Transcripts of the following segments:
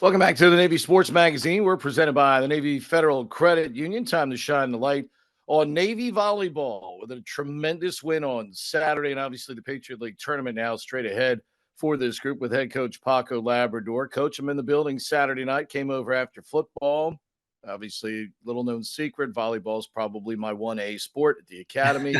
Welcome back to the Navy Sports Magazine. We're presented by the Navy Federal Credit Union. Time to shine the light on Navy volleyball with a tremendous win on Saturday. And obviously the Patriot League tournament now straight ahead for this group with head coach Paco Labrador. Coach, I'm in the building Saturday night, came over after football. Obviously, little known secret, volleyball is probably my 1A sport at the academy.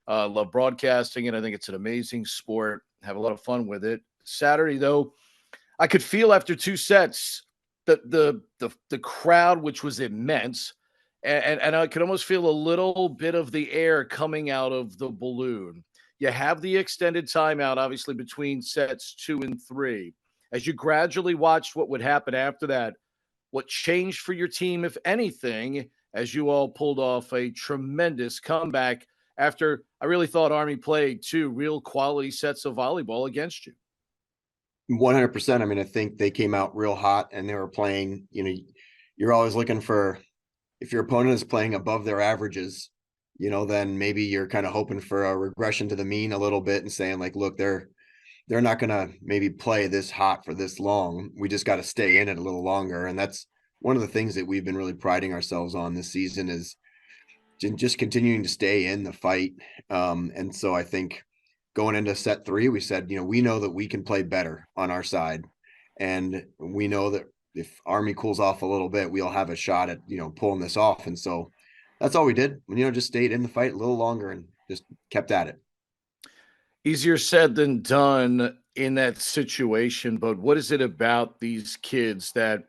Love broadcasting, and I think it's an amazing sport. Have a lot of fun with it. Saturday, though, I could feel after two sets the crowd, which was immense, and I could almost feel a little bit of the air coming out of the balloon. You have the extended timeout, obviously, between sets 2 and 3. As you gradually watched what would happen after that, what changed for your team, if anything, as you all pulled off a tremendous comeback after I really thought Army played 2 real quality sets of volleyball against you? 100%. I mean, I think they came out real hot and they were playing, you're always looking for, if your opponent is playing above their averages, then maybe you're kind of hoping for a regression to the mean a little bit and saying like, look, they're not going to maybe play this hot for this long. We just got to stay in it a little longer. And that's one of the things that we've been really priding ourselves on this season is just continuing to stay in the fight. And so I think going into set 3, we said, we know that we can play better on our side. And we know that if Army cools off a little bit, we'll have a shot at, pulling this off. And so that's all we did. Just stayed in the fight a little longer and just kept at it. Easier said than done in that situation, but what is it about these kids that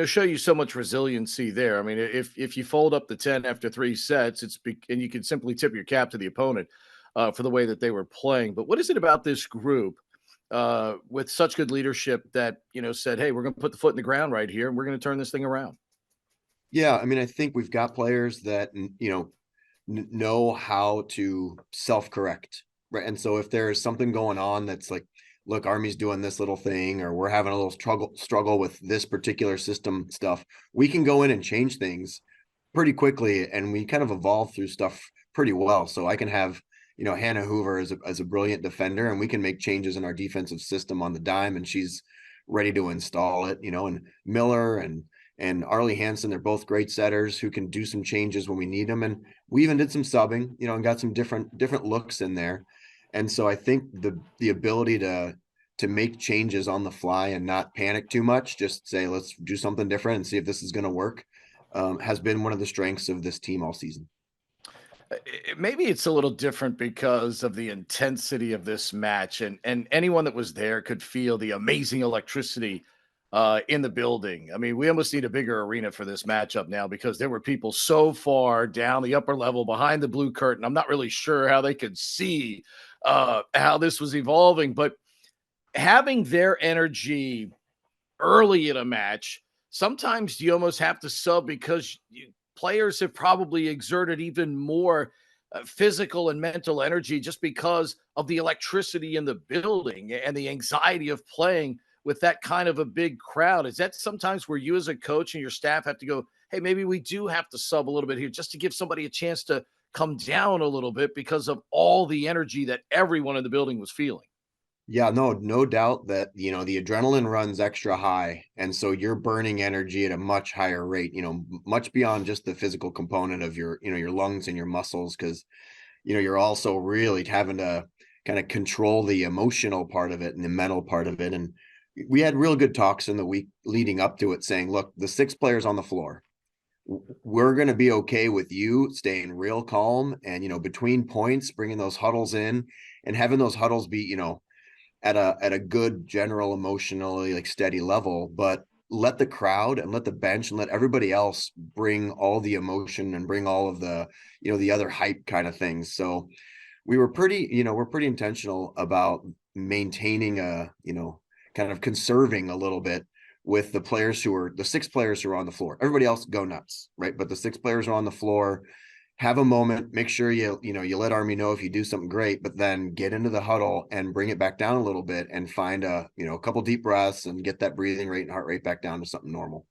show you so much resiliency there? I mean, if you fold up the 10 after 3 sets, and you can simply tip your cap to the opponent for the way that they were playing. But what is it about this group with such good leadership that said, "Hey, we're going to put the foot in the ground right here, and we're going to turn this thing around"? Yeah, I mean, I think we've got players that know how to self-correct, right? And so if there's something going on that's like, look, Army's doing this little thing, or we're having a little struggle with this particular system stuff, we can go in and change things pretty quickly, and we kind of evolve through stuff pretty well. So I can have Hannah Hoover as a brilliant defender, and we can make changes in our defensive system on the dime, and she's ready to install it. And Miller and Arlie Hansen, they're both great setters who can do some changes when we need them. And we even did some subbing, and got some different looks in there. And so I think the ability to make changes on the fly and not panic too much, just say, let's do something different and see if this is going to work, has been one of the strengths of this team all season. Maybe it's a little different because of the intensity of this match, and anyone that was there could feel the amazing electricity in the building. I mean, we almost need a bigger arena for this matchup now because there were people so far down the upper level behind the blue curtain. I'm not really sure how they could see how this was evolving, but having their energy early in a match, sometimes you almost have to sub because players have probably exerted even more physical and mental energy just because of the electricity in the building and the anxiety of playing with that kind of a big crowd. Is that sometimes where you as a coach and your staff have to go, hey, maybe we do have to sub a little bit here just to give somebody a chance to come down a little bit because of all the energy that everyone in the building was feeling? Yeah, no doubt that, the adrenaline runs extra high. And so you're burning energy at a much higher rate, much beyond just the physical component of your lungs and your muscles. Cause, you're also really having to kind of control the emotional part of it and the mental part of it. And we had real good talks in the week leading up to it saying, look, the 6 players on the floor, we're going to be okay with you staying real calm and, between points, bringing those huddles in and having those huddles be, at a good general emotionally like steady level, but let the crowd and let the bench and let everybody else bring all the emotion and bring all of the the other hype kind of things. So we're pretty intentional about maintaining a kind of conserving a little bit with the players who are the 6 players who are on the floor. Everybody else go nuts, right? But the 6 players are on the floor. Have a moment, make sure you let Army know if you do something great, but then get into the huddle and bring it back down a little bit and find a couple deep breaths and get that breathing rate and heart rate back down to something normal.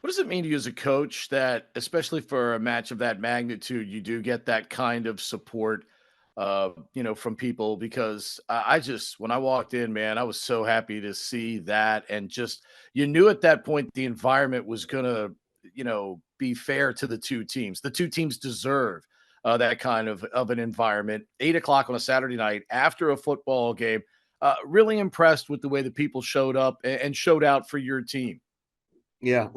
What does it mean to you as a coach that, especially for a match of that magnitude, you do get that kind of support from people, because I just, when I walked in, man, I was so happy to see that. And just, you knew at that point the environment was going to, be fair to the two teams. The two teams deserve that kind of an environment. 8 o'clock on a Saturday night after a football game. Really impressed with the way the people showed up and showed out for your team. Yeah.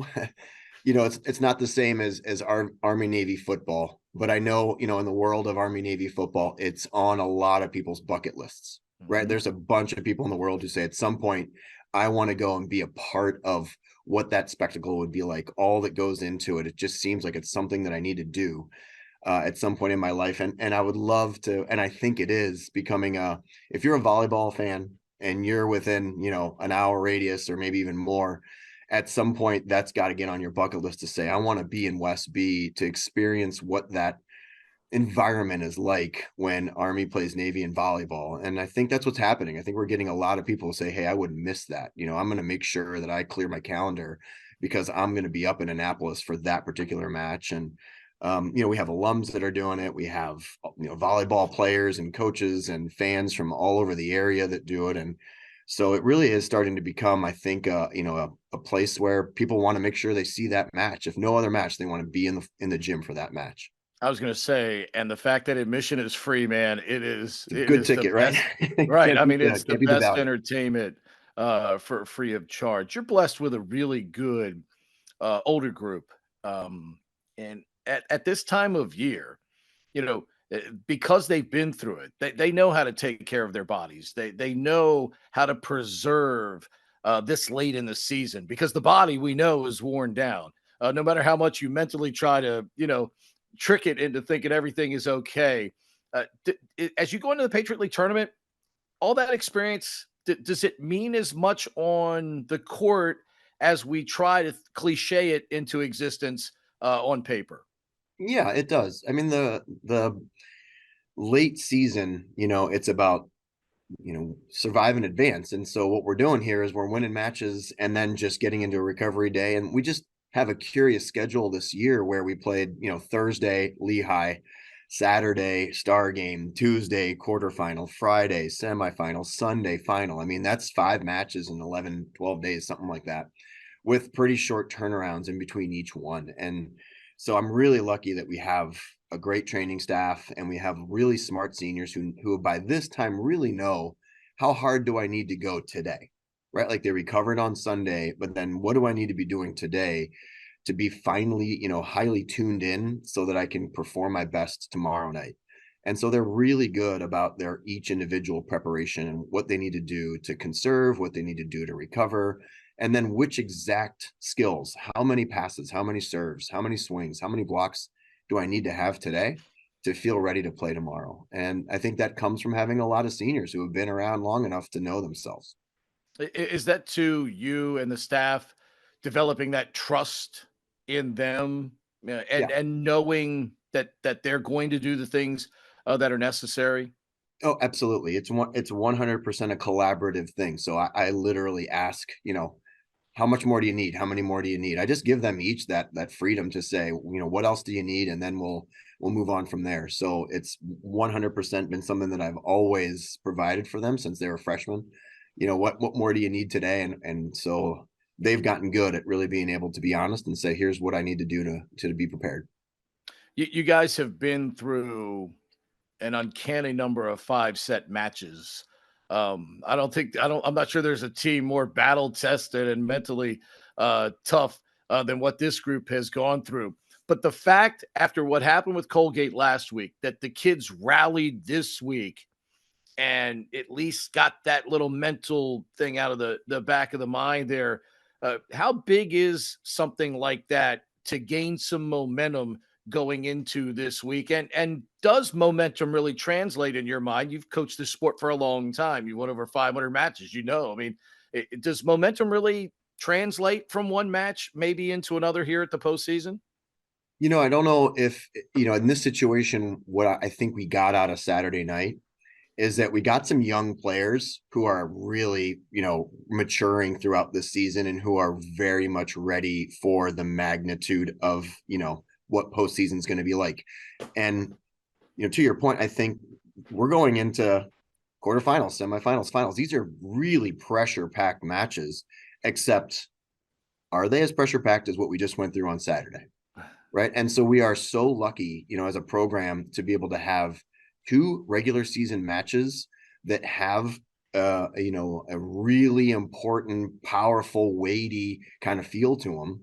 It's not the same as Army Navy football, but I know, in the world of Army Navy football, it's on a lot of people's bucket lists, right? Mhm. There's a bunch of people in the world who say at some point, I want to go and be a part of what that spectacle would be like, all that goes into it. It just seems like it's something that I need to do at some point in my life. And I would love to, and I think it is becoming if you're a volleyball fan and you're within, an hour radius or maybe even more, at some point that's got to get on your bucket list to say, I want to be in West B to experience what that environment is like when Army plays Navy in volleyball. And I think that's what's happening. I think we're getting a lot of people who say, hey, I wouldn't miss that. I'm going to make sure that I clear my calendar because I'm going to be up in Annapolis for that particular match. And we have alums that are doing it. We have, volleyball players and coaches and fans from all over the area that do it. And so it really is starting to become, I think, a place where people want to make sure they see that match. If no other match, they want to be in the gym for that match. I was going to say, and the fact that admission is free, man, it is It's a it good is the ticket, right? best. Right. I mean, it's the Can't beat the best value. entertainment for free of charge. You're blessed with a really good older group. And at this time of year, because they've been through it, they know how to take care of their bodies. They know how to preserve this late in the season, because the body, we know, is worn down. No matter how much you mentally try to, trick it into thinking everything is okay. As you go into the Patriot League tournament, all that experience, does it mean as much on the court as we try to cliche it into existence on paper? Yeah, it does. I mean, the late season, it's about survive and advance. And so what we're doing here is we're winning matches and then just getting into a recovery day. And we just have a curious schedule this year where we played, Thursday, Lehigh, Saturday, star game, Tuesday, quarterfinal, Friday, semifinal, Sunday, final. I mean, that's 5 matches in 11, 12 days, something like that, with pretty short turnarounds in between each one. And so I'm really lucky that we have a great training staff and we have really smart seniors who by this time really know how hard do I need to go today, right? Like they recovered on Sunday, but then what do I need to be doing today to be finally, highly tuned in so that I can perform my best tomorrow night. And so they're really good about their each individual preparation and what they need to do to conserve, what they need to do to recover, and then which exact skills, how many passes, how many serves, how many swings, how many blocks do I need to have today to feel ready to play tomorrow. And I think that comes from having a lot of seniors who have been around long enough to know themselves. Is that to you and the staff developing that trust in them, Yeah. and knowing that they're going to do the things that are necessary? Oh, absolutely. It's 100% a collaborative thing. So I literally ask, how much more do you need? How many more do you need? I just give them each that freedom to say, what else do you need? And then we'll move on from there. So it's 100% been something that I've always provided for them since they were freshmen. What more do you need today? And so they've gotten good at really being able to be honest and say, here's what I need to do to be prepared. You guys have been through an uncanny number of 5-set matches. I'm not sure there's a team more battle tested and mentally tough than what this group has gone through. But the fact, after what happened with Colgate last week, that the kids rallied this week and at least got that little mental thing out of the back of the mind there. How big is something like that to gain some momentum going into this week? And does momentum really translate in your mind? You've coached this sport for a long time. You won over 500 matches. I mean, does momentum really translate from one match maybe into another here at the postseason? I don't know if, in this situation, what I think we got out of Saturday night is that we got some young players who are really, maturing throughout this season and who are very much ready for the magnitude of, what postseason is going to be like. And, to your point, I think we're going into quarterfinals, semifinals, finals. These are really pressure packed matches, except are they as pressure packed as what we just went through on Saturday? Right. And so we are so lucky, as a program to be able to have two regular season matches that have, a really important, powerful, weighty kind of feel to them.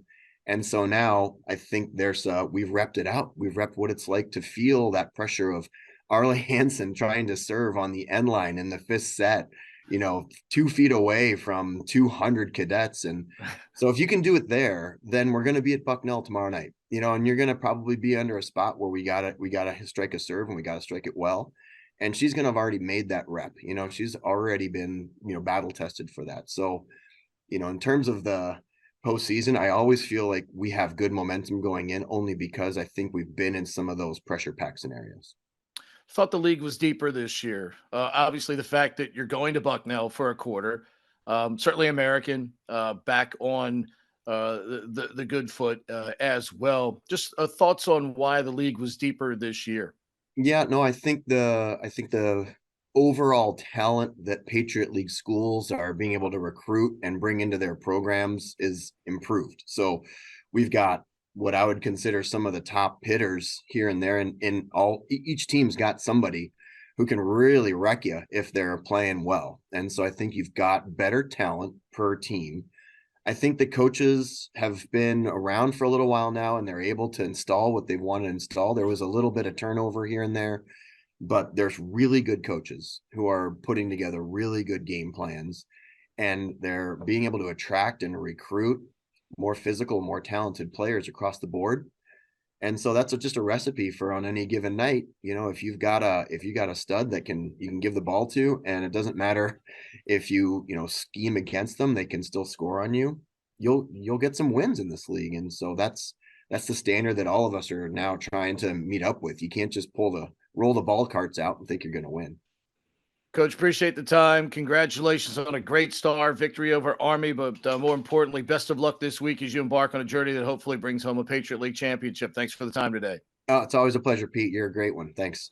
And so now I think we've repped it out. We've repped what it's like to feel that pressure of Arlie Hansen trying to serve on the end line in the fifth set, 2 feet away from 200 cadets. And so if you can do it there, then we're going to be at Bucknell tomorrow night, and you're going to probably be under a spot where we gotta strike a serve and we gotta strike it well. And she's going to have already made that rep, she's already been, battle tested for that. So, in terms of the postseason, I always feel like we have good momentum going in only because I think we've been in some of those pressure pack scenarios. Thought the league was deeper this year. Obviously, the fact that you're going to Bucknell for a quarter, certainly American, back on the good foot as well. Just thoughts on why the league was deeper this year. Yeah, no, I think the overall talent that Patriot League schools are being able to recruit and bring into their programs is improved. So we've got what I would consider some of the top hitters here and there, and each team's got somebody who can really wreck you if they're playing well. And so I think you've got better talent per team. I think the coaches have been around for a little while now and they're able to install what they want to install. There was a little bit of turnover here and there, but there's really good coaches who are putting together really good game plans, and they're being able to attract and recruit more physical, more talented players across the board. And so that's just a recipe for on any given night. If you got a stud that you can give the ball to, and it doesn't matter if scheme against them, they can still score on you. You'll get some wins in this league. And so that's the standard that all of us are now trying to meet up with. You can't just roll the ball carts out and think you're going to win. Coach, appreciate the time. Congratulations on a great star victory over Army, but more importantly, best of luck this week as you embark on a journey that hopefully brings home a Patriot League championship. Thanks for the time today. Oh, it's always a pleasure, Pete. You're a great one. Thanks.